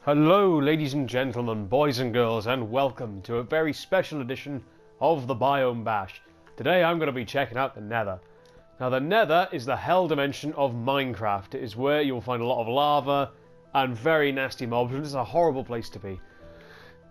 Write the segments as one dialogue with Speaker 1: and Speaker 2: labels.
Speaker 1: Hello ladies and gentlemen, boys and girls, and welcome to a very special edition of the Biome Bash. Today I'm going to be checking out the Nether. Now the Nether is the hell dimension of Minecraft. It is where you'll find a lot of lava and very nasty mobs, and it's a horrible place to be.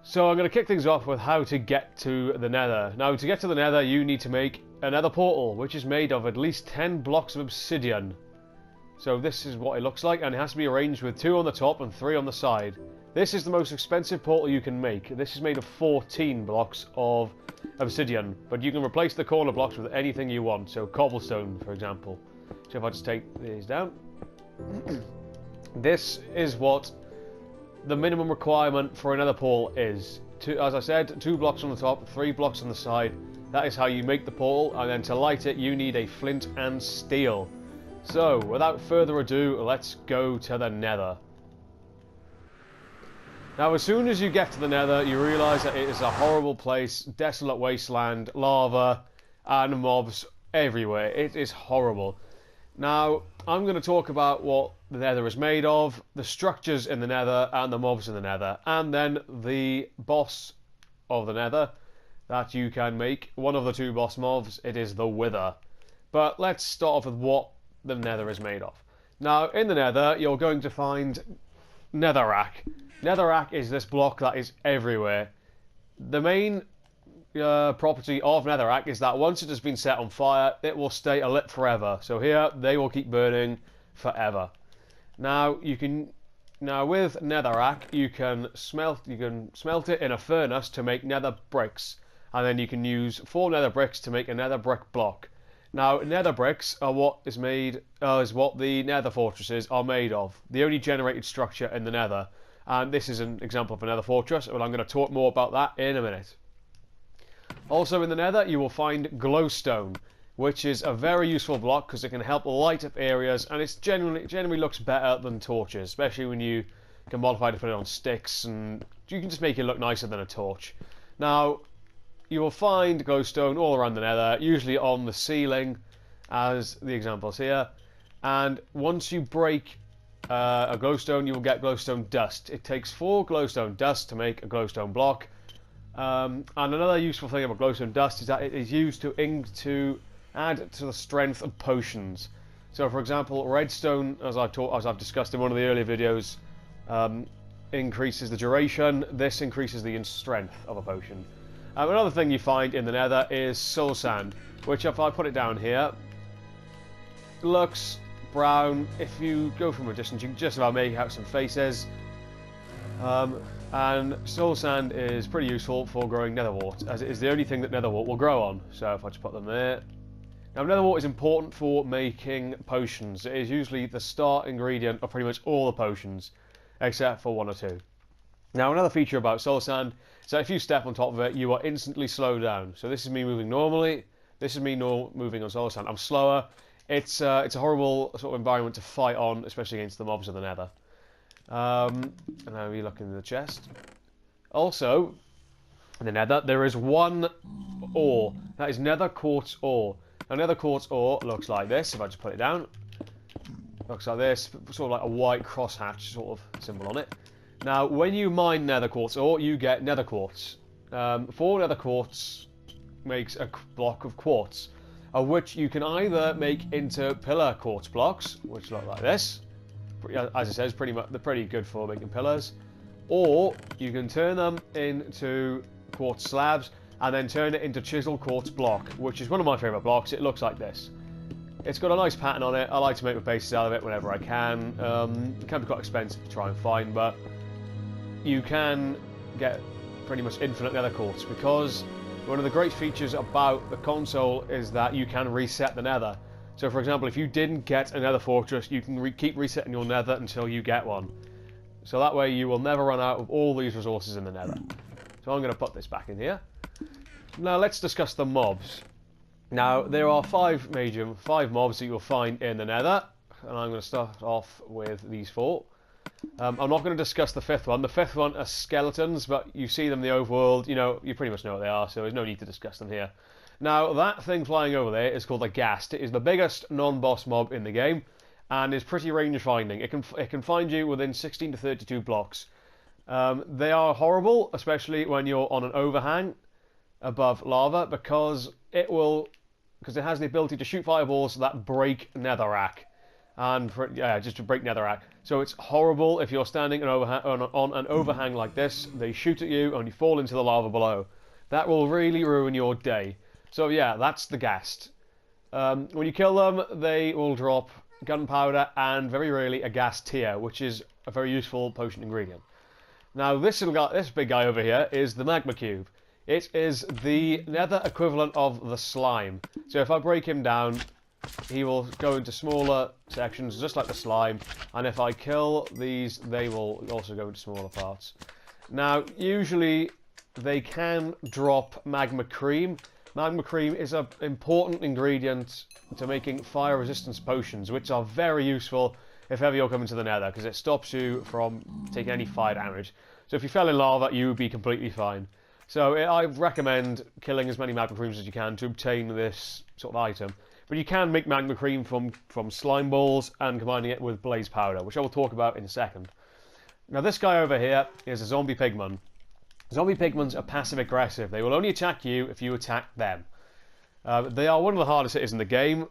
Speaker 1: So I'm going to kick things off with how to get to the Nether. Now to get to the Nether you need to make a Nether portal, which is made of at least 10 blocks of obsidian. So this is what it looks like, and it has to be arranged with 2 on the top and 3 on the side. This is the most expensive portal you can make. This is made of 14 blocks of obsidian, but you can replace the corner blocks with anything you want. So cobblestone, for example. So if I just take these down, this is what the minimum requirement for another portal is. As I said, 2 blocks on the top, 3 blocks on the side. That is how you make the portal, and then to light it you need a flint and steel. So, without further ado, let's go to the Nether. Now, as soon as you get to the Nether, you realise that it is a horrible place, desolate wasteland, lava, and mobs everywhere. It is horrible. Now, I'm going to talk about what the Nether is made of, the structures in the Nether, and the mobs in the Nether, and then the boss of the Nether that you can make. One of the 2 boss mobs, it is the Wither. But let's start off with what the Nether is made of. Now, in the Nether, you're going to find netherrack. Netherrack is this block that is everywhere. The main property of netherrack is that once it has been set on fire, it will stay alit forever. So here, they will keep burning forever. Now, with netherrack, you can smelt it in a furnace to make nether bricks, and then you can use 4 nether bricks to make a nether brick block. Now, nether bricks are what is what the nether fortresses are made of. The only generated structure in the nether. And this is an example of a nether fortress, but I'm going to talk more about that in a minute. Also in the nether, you will find glowstone, which is a very useful block because it can help light up areas, and it generally looks better than torches, especially when you can modify to put it on sticks, and you can just make it look nicer than a torch. Now, you will find glowstone all around the Nether, usually on the ceiling, as the examples here. And once you break a glowstone, you will get glowstone dust. It takes 4 glowstone dust to make a glowstone block. And another useful thing about glowstone dust is that it is used to add to the strength of potions. So, for example, redstone, as I've discussed in one of the earlier videos, increases the duration. This increases the strength of a potion. Another thing you find in the Nether is soul sand, which if I put it down here, looks brown. If you go from a distance, you can just about make out some faces. And soul sand is pretty useful for growing nether wart, as it is the only thing that nether wart will grow on. So if I just put them there. Now, nether wart is important for making potions. It is usually the start ingredient of pretty much all the potions, except for 1 or 2. Now, another feature about soul sand is that if you step on top of it, you are instantly slowed down. So this is me moving normally. This is me moving on soul sand. I'm slower. It's a horrible sort of environment to fight on, especially against the mobs of the Nether. And now we look into the chest. Also, in the Nether, there is 1 ore. That is nether quartz ore. Now, nether quartz ore looks like this. If I just put it down, looks like this, sort of like a white crosshatch sort of symbol on it. Now, when you mine nether quartz ore, you get nether quartz. 4 nether quartz makes a block of quartz, of which you can either make into pillar quartz blocks, which look like this. As it says, they're pretty good for making pillars. Or you can turn them into quartz slabs and then turn it into chisel quartz block, which is one of my favourite blocks. It looks like this. It's got a nice pattern on it. I like to make my bases out of it whenever I can. It can be quite expensive to try and find, but you can get pretty much infinite nether quartz, because one of the great features about the console is that you can reset the nether. So for example, if you didn't get a nether fortress, you can keep resetting your nether until you get one. So that way you will never run out of all these resources in the nether. So I'm going to put this back in here. Now let's discuss the mobs. Now there are 5 mobs that you'll find in the nether, and I'm going to start off with these 4. I'm not going to discuss the 5th one. The 5th one are skeletons, but you see them in the overworld. You pretty much know what they are, so there's no need to discuss them here. Now, that thing flying over there is called a ghast. It is the biggest non-boss mob in the game, and is pretty range finding. It can find you within 16 to 32 blocks. They are horrible, especially when you're on an overhang above lava, because it has the ability to shoot fireballs that break netherrack. And just to break netherrack. So it's horrible if you're standing on an overhang like this. They shoot at you and you fall into the lava below. That will really ruin your day. So yeah, that's the ghast. When you kill them, they will drop gunpowder and very rarely a gas tear, which is a very useful potion ingredient. Now this big guy over here is the magma cube. It is the nether equivalent of the slime. So if I break him down, he will go into smaller sections, just like the slime. And if I kill these, they will also go into smaller parts. Now, usually they can drop magma cream. Magma cream is an important ingredient to making fire resistance potions, which are very useful if ever you're coming to the nether, because it stops you from taking any fire damage. So if you fell in lava, you would be completely fine. So I recommend killing as many magma creams as you can to obtain this sort of item. But you can make magma cream from slime balls and combining it with blaze powder, which I will talk about in a second. Now this guy over here is a zombie pigman. Zombie pigmans are passive aggressive. They will only attack you if you attack them. They are one of the hardest hitters in the game,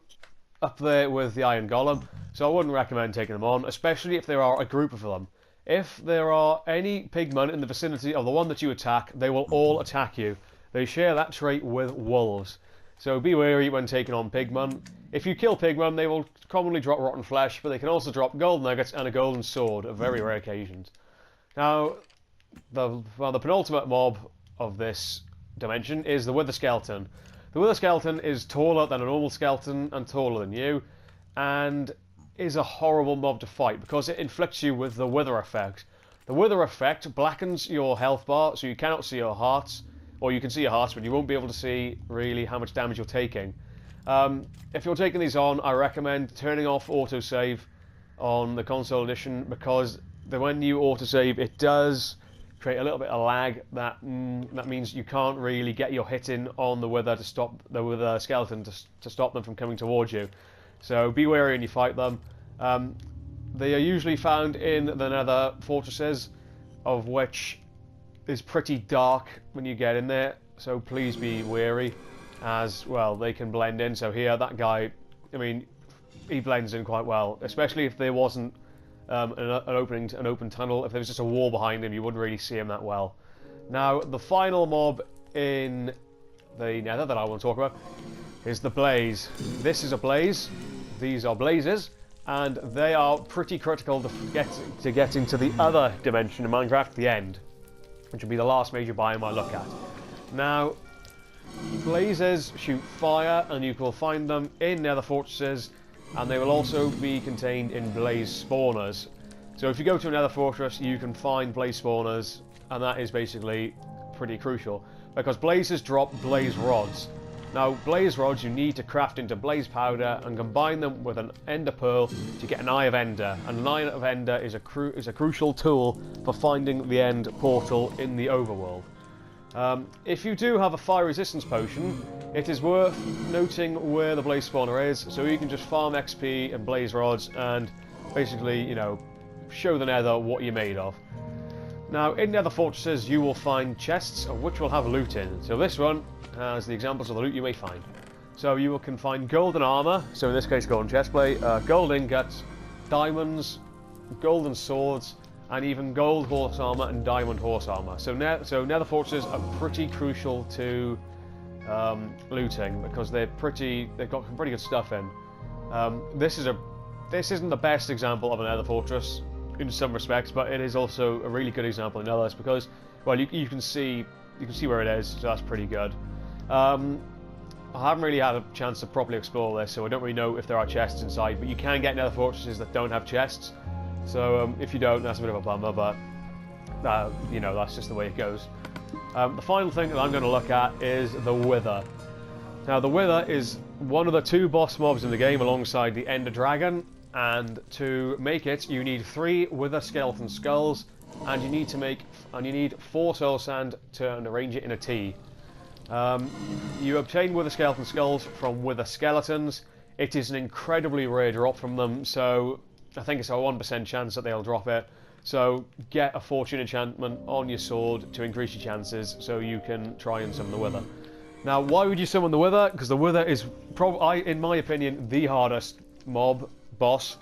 Speaker 1: up there with the iron golem, so I wouldn't recommend taking them on, especially if there are a group of them. If there are any pigmen in the vicinity of the one that you attack, they will all attack you. They share that trait with wolves. So be wary when taking on pigmen. If you kill pigmen, they will commonly drop rotten flesh, but they can also drop gold nuggets and a golden sword at very rare occasions. Now, the penultimate mob of this dimension is the wither skeleton. The wither skeleton is taller than a normal skeleton and taller than you, and is a horrible mob to fight because it inflicts you with the wither effect. The wither effect blackens your health bar, so you cannot see your hearts. Or you can see your hearts, but you won't be able to see really how much damage you're taking. If you're taking these on, I recommend turning off autosave on the console edition, because when you autosave, it does create a little bit of lag. That means you can't really get your hit in on the wither to stop the wither skeleton to stop them from coming towards you. So be wary when you fight them. They are usually found in the nether fortresses, of which is pretty dark when you get in there, so please be wary, as well they can blend in. So here, that guy, I mean, he blends in quite well, especially if there wasn't an open tunnel. If there was just a wall behind him, you wouldn't really see him that well. Now, the final mob in the nether that I want to talk about is the blaze. This is a blaze, these are blazes, and they are pretty critical to get into the other dimension in Minecraft, the end, which will be the last major biome I look at. Now, blazes shoot fire, and you will find them in nether fortresses, and they will also be contained in blaze spawners. So if you go to a nether fortress, you can find blaze spawners, and that is basically pretty crucial, because blazes drop blaze rods. Now, blaze rods you need to craft into blaze powder and combine them with an ender pearl to get an Eye of Ender. And an Eye of Ender is a crucial tool for finding the end portal in the overworld. If you do have a fire resistance potion, it is worth noting where the blaze spawner is, so you can just farm XP and blaze rods and basically, you know, show the nether what you're made of. Now, in nether fortresses, you will find chests, of which will have loot in. So this one has the examples of the loot you may find. So you can find golden armor, so in this case golden chestplate, gold ingots, diamonds, golden swords, and even gold horse armor and diamond horse armor. So nether fortresses are pretty crucial to looting, because they've got some pretty good stuff in. This isn't the best example of a nether fortress in some respects, but it is also a really good example in others, because, well, you can see where it is, so that's pretty good. I haven't really had a chance to properly explore this, so I don't really know if there are chests inside, but you can get nether fortresses that don't have chests. So if you don't, that's a bit of a bummer, but you know, that's just the way it goes. The final thing that I'm going to look at is the Wither. Now, the Wither is one of the 2 boss mobs in the game alongside the Ender Dragon, and to make it, you need 3 Wither skeleton skulls, and you need 4 soul sand to arrange it in a T. You obtain Wither skeleton skulls from Wither skeletons. It is an incredibly rare drop from them, so I think it's a 1% chance that they'll drop it. So get a fortune enchantment on your sword to increase your chances so you can try and summon the Wither. Now, why would you summon the Wither? Because the Wither is, in my opinion, the hardest mob boss.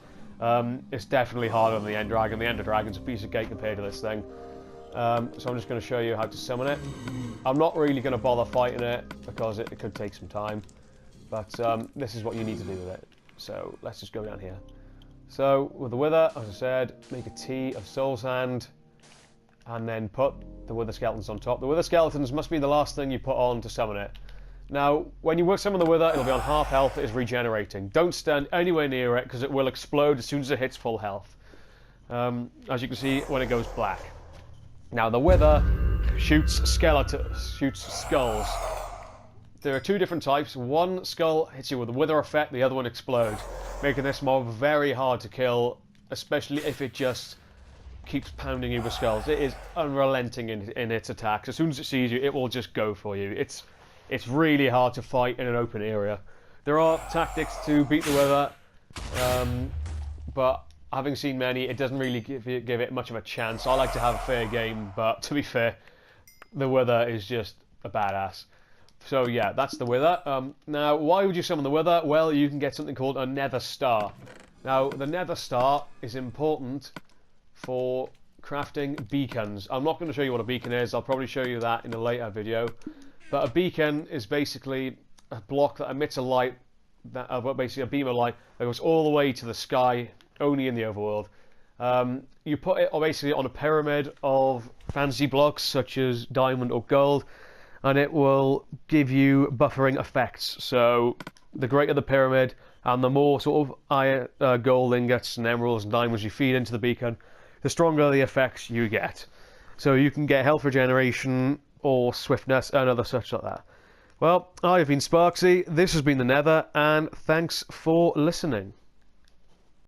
Speaker 1: It's definitely harder than the End Dragon. The Ender Dragon's a piece of cake compared to this thing. So I'm just going to show you how to summon it. I'm not really going to bother fighting it because it could take some time. But this is what you need to do with it. So let's just go down here. So with the Wither, as I said, make a T of Soul Sand and then put the Wither Skeletons on top. The Wither Skeletons must be the last thing you put on to summon it. Now, when you summon the Wither, it'll be on half health. It is regenerating. Don't stand anywhere near it because it will explode as soon as it hits full health. As you can see, when it goes black. Now, the Wither shoots skulls. There are two different types. One skull hits you with a Wither effect, the other one explodes, making this mob very hard to kill, especially if it just keeps pounding you with skulls. It is unrelenting in its attacks. As soon as it sees you, it will just go for you. It's really hard to fight in an open area. There are tactics to beat the Wither, but having seen many, it doesn't really give it much of a chance. I like to have a fair game, but to be fair, the Wither is just a badass. So yeah, that's the Wither. Now, why would you summon the Wither? Well, you can get something called a Nether Star. Now, the Nether Star is important for crafting beacons. I'm not going to show you what a beacon is. I'll probably show you that in a later video. But a beacon is basically a block that emits a light, basically a beam of light that goes all the way to the sky, only in the overworld. You put it basically on a pyramid of fancy blocks such as diamond or gold, and it will give you buffering effects. So the greater the pyramid and the more sort of iron, gold ingots and emeralds and diamonds you feed into the beacon, the stronger the effects you get. So you can get health regeneration or swiftness and other such like that. Well, I've been Sparksy, this has been the Nether, and thanks for listening.